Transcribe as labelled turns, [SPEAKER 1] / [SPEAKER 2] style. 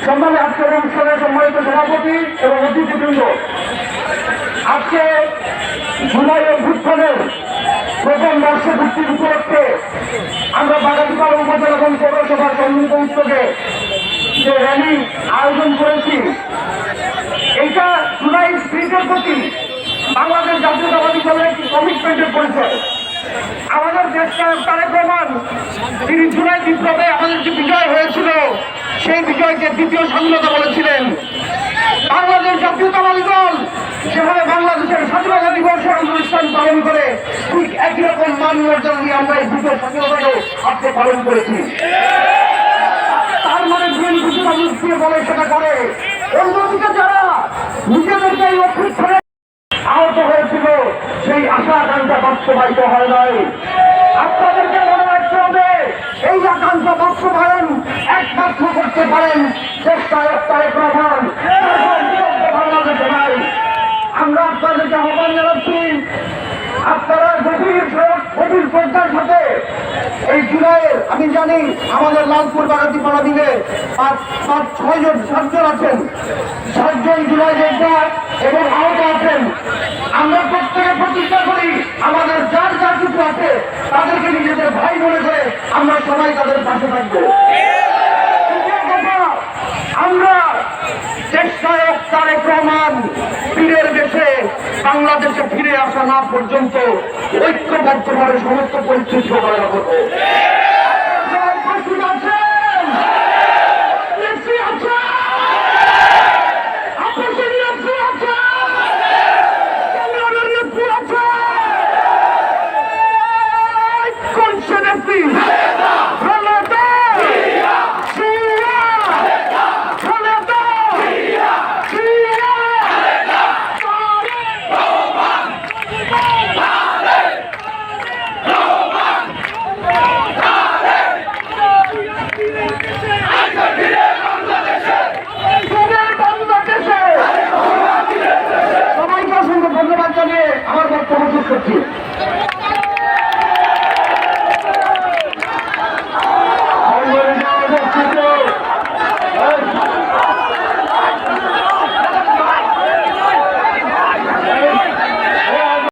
[SPEAKER 1] সম্মানিত আজকের অনুষ্ঠানের সম্মানিত সভাপতি এবং অতিথিবৃন্দ, আজকে জুলাই অভ্যুত্থানের প্রথম বর্ষপূর্তি উপলক্ষে আমরা বাগাতিপাড়া উপজেলা এবং পৌরসভার সম্মিলিত উদ্যোগে যে র্যালি আয়োজন করেছি, এইটা জুলাই স্পিরিটের প্রতি বাংলাদেশ জাতীয়তাবাদী দলের একটি কমিটমেন্টের পরিচয়। আমাদের দেশটা তারেক রহমান, তিনি জুলাই বিপ্লবে আমাদের যে বিজয় হয়েছিল সেই বিজয়কে দ্বিতীয় স্বাধীনতা বলেছিলেন। বাংলাদেশ জাতীয়তাবাদী দল যেভাবে বাংলাদেশের স্বাধীনতা দিবসের অনুষ্ঠান পালন করে, ঠিক একই রকম মান মর্যাদা নিয়ে আমরা এই দ্বিতীয় স্বাধীনতাকেও আজকে পালন করেছি। তার মানে বিএনপি বলে সেটা করে। অন্যদিকে যারা নিজেদেরকে এই অভ্যুত্থানে আহত হয়েছিল, সেই আশা আকাঙ্ক্ষা বাস্তবায়িত হয় নাই। আপনাদেরকে মনে রাখতে হবে, এই আকাঙ্ক্ষা বাস্তবায়ন একমাত্র করতে পারেন তারেক রহমান, বাংলাদেশে নাই। আমরা আপনাদেরকে আহ্বান জানাচ্ছি, আপনারা গভীর শ্রদ্ধার সাথে এই জুলাইয়ের, আমি জানি আমাদের লালপুর বাগাতিপাড়া মিলে 7জন আছেন, 7জন জুলাই যোদ্ধা এবং আহত আছেন। আমরা প্রত্যেকে প্রতিজ্ঞা করি, আমাদের যার যা কিছু আছে তাদেরকে নিজেদের ভাই মনে করে আমরা সবাই তাদের পাশে থাকবো। আমরা দেশনায়ক তারেক রহমান পীরের দেশে বাংলাদেশে ফিরে আসা না পর্যন্ত ঐক্যবদ্ধভাবে সমস্ত পরিস্থিতি মোকাবেলা করবো।